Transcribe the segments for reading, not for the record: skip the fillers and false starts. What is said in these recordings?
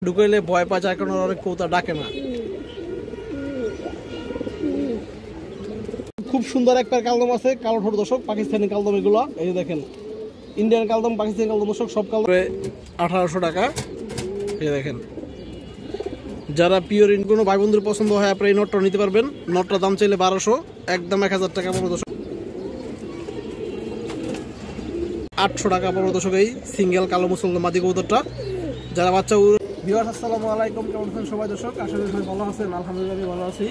ঢুকাইলে ভয় পায়, যার কারণে অনেক কবুতর ডাকে না। খুব সুন্দর এক পেয়ার কালদম আছে, কালো ঠোঁট দর্শক, পাকিস্তানি কালদম এগুলো। এই যে দেখেন, ইন্ডিয়ান কালদম, পাকিস্তানি কালদম দর্শক, সব কালদম 1800 টাকা। এই দেখেন, যারা পিওর ইন কোনো ভাই বন্ধুর পছন্দ হয় আপনারা এই নটটা নিতে পারবেন। নটটার দাম চাইলে 1200, একদম 1000 টাকা পড়বে দর্শক। 800 টাকা পড়বে দর্শক এই সিঙ্গেল কালো মুসলমান মাদি কবুতরটা। যারা বাচ্চা ভিউয়ার্স, আসসালামু আলাইকুম, কেমন আছেন সবাই দর্শক? আশা করি সবাই ভালো আছেন। আলহামদুলিল্লাহ আমি ভালো আছি।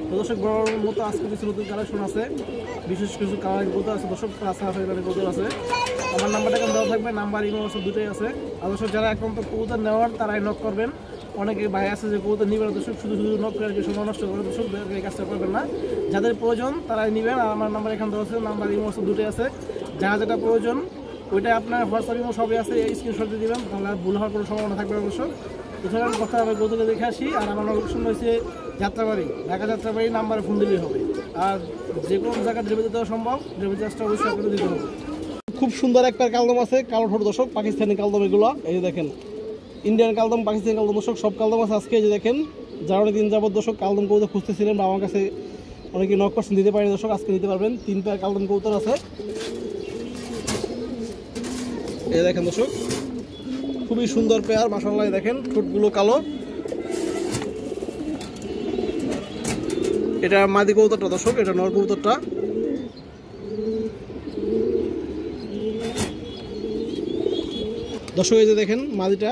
তো দর্শক, বড় মতো আজকে কিছু নতুন কালেকশন আছে, বিশেষ কিছু কালারিং কবুতর আছে দর্শক, কবুতর আছে। আমার নাম্বারটা কেমন দেওয়া থাকবে, নাম্বার ইমো হোয়াটসঅ্যাপ দুটোই আছে। আর দর্শক, যারা এখন তো কবুতর নেওয়ার তারাই নক করবেন। অনেকে ভাই আছে যে কবুতর নিবেন দর্শক, শুধু শুধু নক করে সময় নষ্ট করে দর্শক, এই কাজটা করবেন না। যাদের প্রয়োজন তারাই নেবেন। আর আমার নাম্বার এখানে দেওয়া আছে, নাম্বার ইমো হোয়াটসঅ্যাপ দুটোই আছে। যারা যেটা প্রয়োজন ওইটা আপনার হোয়াটসঅ্যাপ ইমো সবই আছে, স্ক্রিনশট দিয়ে দেবেন, তাহলে ভুল হওয়ার কোনো সম্ভাবনা থাকবে অবশ্যই। এছাড়া কথা হবে কবুতরকে দেখে আসি। আর আমার লোকেশন রয়েছে যাত্রাবাড়ি, ঢাকা যাত্রাবাড়ি, নাম্বারে ফোন দিলেই হবে। আর যে কোনো জায়গায় ডেলিভারি দেওয়া সম্ভব, ডেলিভারি চার্জটা অবশ্যই আপনাদের দিতে হবে। খুব সুন্দর এক পেয়ার কালদম আছে, কালো ঠোঁট দর্শক, পাকিস্তানি কালদম এগুলো। এই যে দেখেন, ইন্ডিয়ান কালদম, পাকিস্তানি কালদম দর্শক, সব কালদম আছে আজকে। এই যে দেখেন, যারা অনেকদিন যাবত দর্শক কালদম কবুতর খুঁজতেছিলেন বা আমার কাছে অনেকে নক করছেন, দিতে পারেন দর্শক, আজকে নিতে পারবেন। 3 পেয়ার কালদম কবুতর আছে। এই দেখেন দর্শক, খুবই সুন্দর পেয়ার মাশাআল্লাহ। দেখেন ঠোঁটগুলো কালো। এটা মাদি কবুতরটা দর্শক, এটা নর কবুতরটা। দর্শক এই যে দেখেন মাদিটা,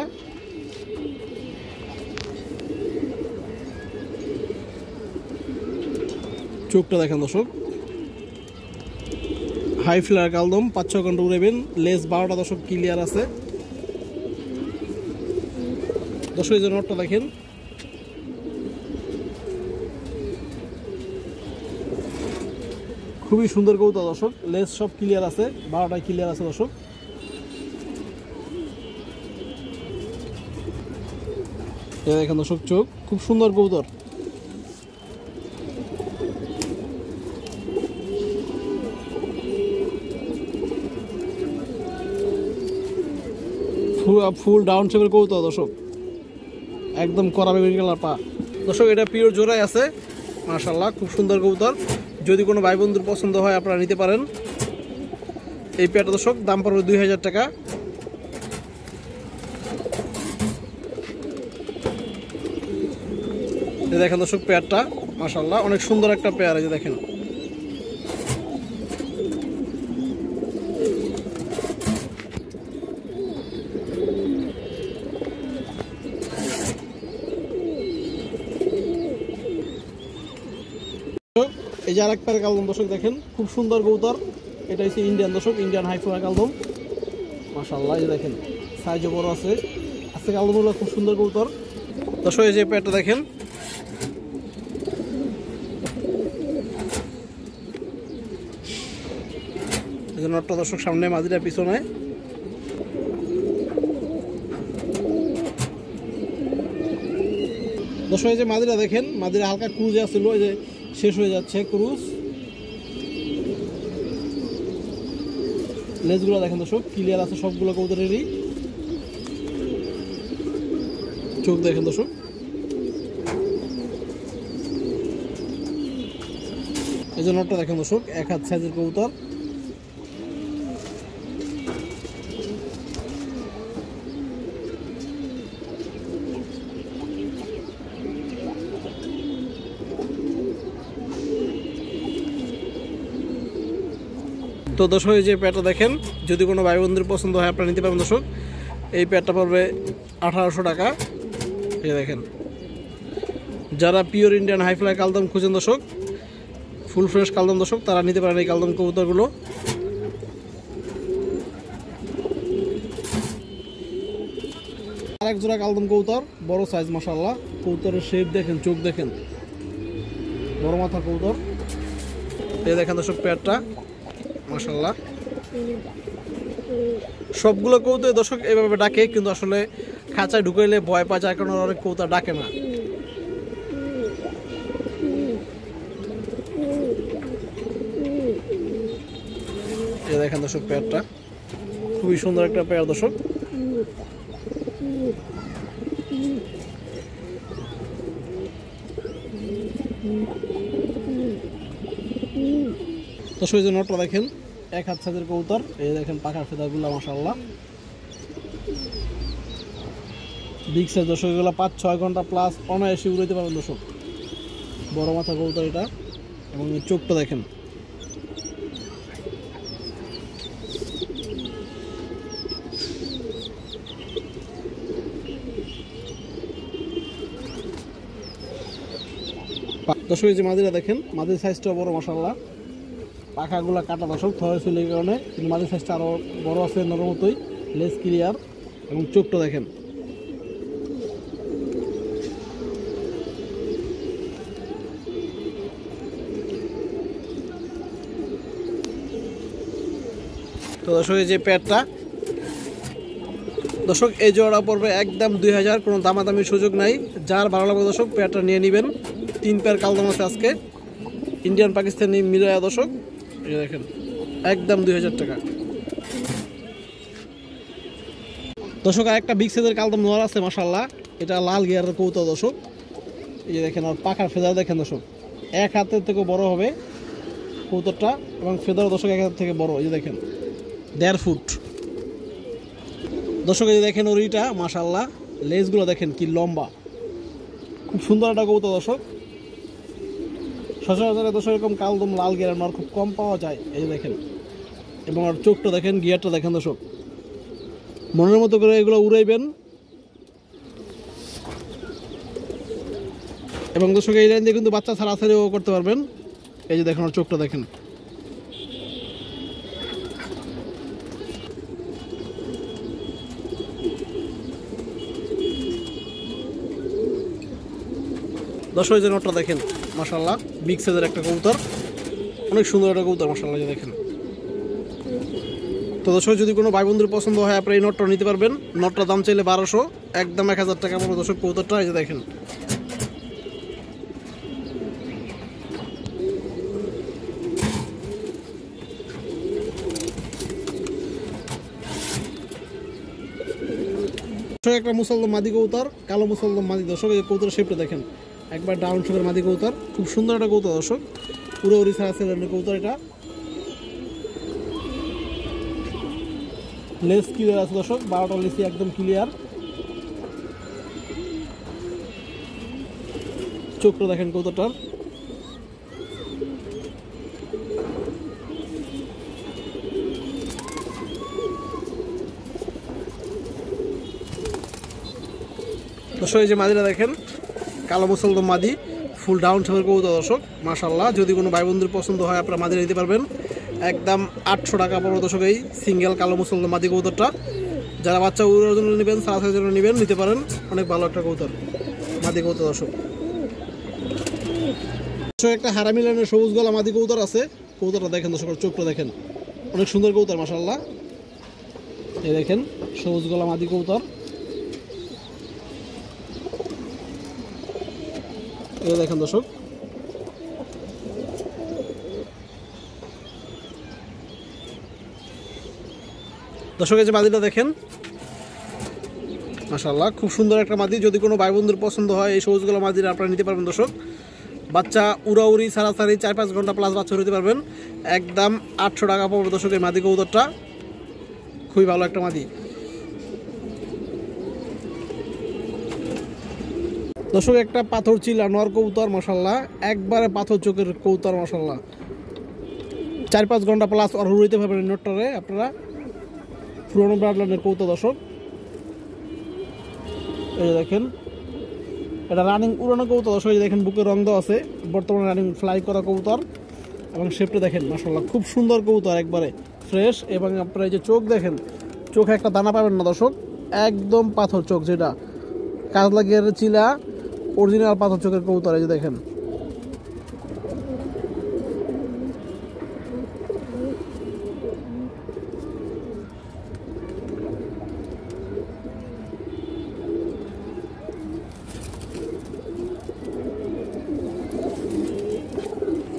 চোখটা দেখেন দর্শক, হাই ফ্লার কালদম, 5-6 ঘন্টা উড়াবেন। লেস 12টা দর্শক ক্লিয়ার আছে দর্শক। এই যে নটটা দেখেন, খুবই সুন্দর কবুতর দর্শক, লেস সব ক্লিয়ার আছে, 12টায় ক্লিয়ার আছে দর্শক। এই দেখেন দর্শক, চোখ খুব সুন্দর কবুতর। ফুল ডাউন শেপের কবুতর দর্শক, একদম কড়া বেগুনি কালার পা দর্শক। এটা পিওর জোড়াই আছে মাশাআল্লাহ, খুব সুন্দর কবুতর। যদি কোনো ভাই বন্ধুর পছন্দ হয় আপনারা নিতে পারেন। এই পেয়ারটা দর্শক দাম পড়বে 2000 টাকা। এই দেখেন দর্শক, পেয়ারটা মাশাআল্লাহ অনেক সুন্দর একটা পেয়ার। এই যে দেখেন, এই যে আরেক পেয়ার কালদম দর্শক, দেখেন খুব সুন্দর কবুতর। এটা হচ্ছে ইন্ডিয়ান দর্শক, ইন্ডিয়ান হাই ফ্লার কালদম মাশাআল্লাহ। এই যে দেখেন, সাইজও বড় আছে। আজকে কালদমগুলো খুব সুন্দর কবুতর দর্শক। এই যে পেয়ারটা দেখেন, এই যে নটটা দর্শক, সামনে মাদিটা পিছনে। দর্শক এই যে মাদিরা দেখেন, মাদিরা হালকা ক্রুজে আসছিল, এই যে শেষ হয়ে যাচ্ছে ক্রুজ। লেজগুলো দেখেন দর্শক, ক্লিয়ার আছে সবগুলো কবুতরেরই। চোখ দেখেন দর্শক, এই যে নটটা দেখেন দর্শক, 1 হাত সাইজের কবুতর। তো দর্শক এই যে পেয়ারটা দেখেন, যদি কোনো ভাই বন্ধুর পছন্দ হয় আপনারা নিতে পারেন দর্শক। এই পেয়ারটা পড়বে 1800 টাকা। এই দেখেন, যারা পিওর ইন্ডিয়ান হাই ফ্লাই কালদম খুঁজেন দর্শক, ফুল ফ্রেশ কালদম দর্শক, তারা নিতে পারেন এই কালদম কবুতরগুলো। আরেক জোড়া কালদম কবুতর, বড় সাইজ মাশাআল্লাহ। কবুতরের শেপ দেখেন, চোখ দেখেন, বড় মাথা কবুতর। এই দেখেন দর্শক পেয়ারটা মাশাআল্লাহ। সবগুলো কবুতর দর্শক এইভাবে ডাকে, কিন্তু আসলে খাঁচায় ঢুকাইলে ভয় পায়, যার কারণে অনেক কবুতর ডাকে না। এই দেখেন দর্শক পেয়ারটা, খুবই সুন্দর একটা পেয়ার দর্শক। দর্শক এই যে নটটা দেখেন, এক হাত সাইজের কবুতর। এই দেখেন পাখার ফেদারগুলো মাশাআল্লাহ বিগ সাইজ। দর্শক এগুলো 5-6 ঘন্টা প্লাস অনায়াসে উড়াইতে পারবেন দর্শক। বড় মাথা কবুতর এটা, এবং চোখটা দেখেন। দর্শক এই যে মাদিরা দেখেন, মাদির সাইজটা বড় মাশাআল্লাহ। পাখাগুলো কাটা দর্শক, থরে ছিল এই কারণে, কিন্তু মাদির সাইজটা আরও বড় আছে নরম মতোই, লেস ক্লিয়ার এবং চোখটা দেখেন। তো দর্শক এই যে প্যাডটা দর্শক, এই জোড়া পড়বে একদম 2000, কোনো দামাদামির সুযোগ নাই। যার ভালো লাগবে দর্শক প্যাডটা নিয়ে নেবেন। 3 পেয়ার কালদম আছে আজকে, ইন্ডিয়ান পাকিস্তানি মিলায়া দর্শক। এই দেখেন একদম 2000 টাকা। দর্শক আর একটা বিগ সাইজের কালদম নোয়ার আছে মাশাআল্লাহ, এটা লাল গিয়ারের কবুতর দর্শক। এই যে দেখেন, আর পাখার ফেদার দেখেন দর্শক, এক হাতের থেকে বড় হবে কবুতরটা, এবং ফেদার দর্শক এক হাতের থেকে বড়। এই যে দেখেন 1.5 ফুট দর্শক। এই যে দেখেন ওরিটা মাশাআল্লাহ, লেজগুলো দেখেন কি লম্বা, খুব সুন্দর একটা কবুতর দর্শক। সচরাচর দর্শক এরকম কালদম লাল গিয়ারের নর খুব কম পাওয়া যায়। এই যে দেখেন, এবং আর চোখটা দেখেন, গিয়ারটা দেখেন দর্শক। মনের মতো করে এগুলো উড়াইবেন। এবং দর্শক এই লাইন দিয়ে কিন্তু বাচ্চা ছাড়াছাড়িও করতে পারবেন। এই যে দেখেন, আর চোখটা দেখেন। দর্শক এই যে নটটা দেখেন মাশাআল্লাহ, বিগ সাইজের একটা কবুতর, অনেক সুন্দর একটা কবুতর মাশাআল্লাহ। যে দেখেন, তো দর্শক যদি কোনো ভাই বন্ধুর পছন্দ হয় আপনি এই নটটা নিতে পারবেন। নটটার দাম চাইলে 1200, একদম 1000 টাকা পড়বে দর্শক কবুতরটা। এই যে দেখেন, একটা মুসলদম মাদি কবুতর, কালো মুসলদম মাদি দর্শক। এই কবুতরের শেপটা দেখেন, একবার ডাউন শেপের মাদি কবুতর, খুব সুন্দর একটা কবুতর দর্শক। পুরো উড়ি ছাড়া ছেলের কবুতর এটা, লেস ক্লিয়ার আছে দর্শক, 12টা লেসি একদম ক্লিয়ার। চোখটা দেখেন কবুতরটার। দর্শক এই যে মাদিরা দেখেন, কালো মুসলদম মাদি, ফুল ডাউন শেপের কবুতর দর্শক মাশাআল্লাহ। যদি কোনো ভাই বন্ধুর পছন্দ হয় আপনারা মাদিরা নিতে পারবেন। একদম 800 টাকা পড়বে দর্শক এই সিঙ্গেল কালো মুসলদম মাদি কবুতরটা। যারা বাচ্চা উড়ার জন্য নেবেন, সারাসারির জন্য নেবেন, নিতে পারেন। অনেক ভালো একটা কবুতর, মাদি কবুতর দর্শক। একটা হারামি লাইনের সবুজ গলা মাদি কবুতর আছে, কবুতরটা দেখেন দর্শক, চোখটা দেখেন, অনেক সুন্দর কবুতর মাশাআল্লাহ। এই দেখেন সবুজ গলা মাদি কবুতর। এই দেখেন দর্শক, দর্শক এই যে মাদিটা দেখেন মাশাআল্লাহ, খুব সুন্দর একটা মাদি। যদি কোনো ভাই বন্ধুর পছন্দ হয় এই সবুজগুলো মাদিরা আপনারা নিতে পারবেন দর্শক। বাচ্চা উড়াউড়ি ছাড়াছাড়ি 4-5 ঘন্টা প্লাস বাচ্চা উড়াতে পারবেন। একদম 800 টাকা পড়বে দর্শক এই মাদি কবুতরটা, খুবই ভালো একটা মাদি। দর্শক একটা পাথর চিলা নর কবুতর মাশাআল্লাহ, একবারে পাথর চোখের কবুতর মাশাআল্লাহ। 4-5 ঘন্টা প্লাস আর উড়াইতে পারবেন নটটারে আপনারা। পুরোনো ব্রাডলাইনের কবুতর দর্শক। এই যে দেখেন, এটা রানিং উড়ানো কবুতর দর্শক। এই দেখেন বুকের রং দেওয়া আছে, বর্তমানে রানিং ফ্লাই করা কবুতর। এবং শেপটা দেখেন মাশাআল্লাহ, খুব সুন্দর কবুতর, একবারে ফ্রেশ। এবং আপনারা এই যে চোখ দেখেন, চোখে একটা দানা পাবেন না দর্শক, একদম পাথর চোখ, যেটা কাজলা গিয়ারের চিলা অরিজিনাল পাথর চোখের কবুতর। এই যে দেখেন,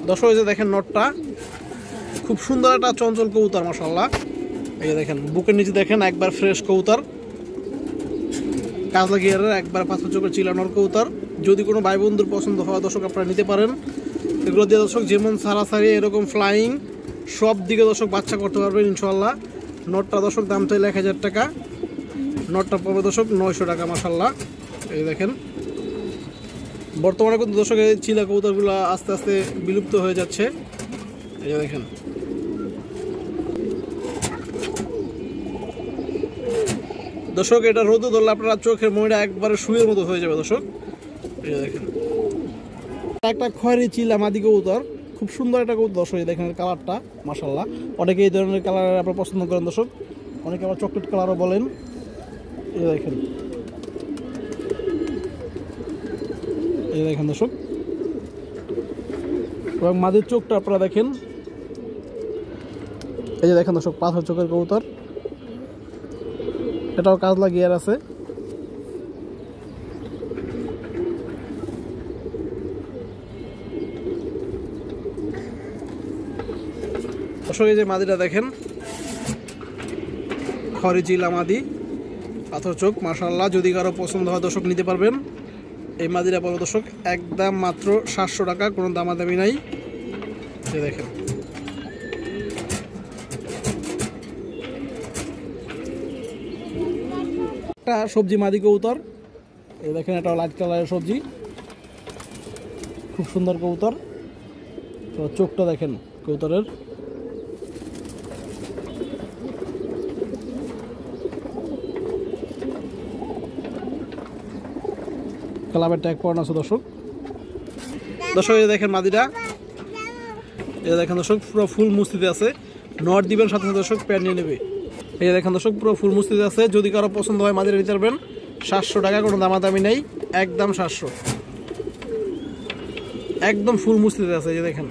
দর্শক এই যে দেখেন নটটা, খুব সুন্দর একটা চঞ্চল কবুতর মাশাআল্লাহ। এই যে দেখেন বুকের নিচে দেখেন একবার ফ্রেশ কবুতর, কাজলা গিয়ারের একবার পাথর চোখের চিলানোর কবুতর। যদি কোনো ভাই বন্ধুর পছন্দ হয় দর্শক আপনারা নিতে পারেন। এগুলো দিয়ে দর্শক যেমন সারাসারি এরকম ফ্লাইং সব দিকে দর্শক বাচ্চা করতে পারবেন ইনশাআল্লাহ। নটটা দর্শক দাম চাইলে 1000 টাকা, নটটা পড়বে দর্শক 900 টাকা মাশাআল্লাহ। এই দেখেন বর্তমানে কিন্তু দর্শক এই চিলা কবুতরগুলো আস্তে আস্তে বিলুপ্ত হয়ে যাচ্ছে। এই যে দেখেন দর্শক এটা রোদে ধরলে আপনারা চোখের মনিটা একবারে শুয়ের মতো হয়ে যাবে দর্শক। এই যে দেখেন একটা খয়েরি চিলা মাদি কবুতর, খুব সুন্দর একটা কবুতর দর্শক। এই দেখেন কালারটা মাশাআল্লাহ, অনেকে এই ধরনের কালার আপনারা পছন্দ করেন দর্শক, অনেকে আবার চকলেট কালারও বলেন। এই দেখেন, এই দেখেন দর্শক, এবং মাদির চোখটা আপনারা দেখেন। এই যে দেখেন দর্শক পাথর চোখের কবুতর, এটাও কাজলা গিয়ার আছে। দর্শক এই যে মাদিটা দেখেন, খড়ি চিলা মাদি, পাথর চোখ মাশাআল্লাহ। যদি কারো পছন্দ হয় দর্শক নিতে পারবেন। এই মাদিরা পড়বে দর্শক একদম মাত্র 700 টাকা, কোনো দামাদামি নাই। এই দেখেন একটা সবজি মাদি কবুতর, এই দেখেন এটা লাইট কালারের সবজি, খুব সুন্দর কবুতর। তো চোখটা দেখেন কবুতরের, ক্লাবের ট্যাগ পড়ানো আছে দর্শক। দর্শক এই দেখেন মাদিটা, এই দেখেন দর্শক পুরো ফুল মুস্তিতে আছে। নট দিবেন সাথে সাথে দর্শক প্যান্ট নিয়ে নেবে। এই দেখেন দর্শক পুরো ফুল মুস্তিতে আছে। যদি কারো পছন্দ হয় মাদিরা নিতে পারবেন 700 টাকা, কোনো দামাদামি নেই, একদম 700, একদম ফুল মুস্তিতে আছে। এই যে দেখেন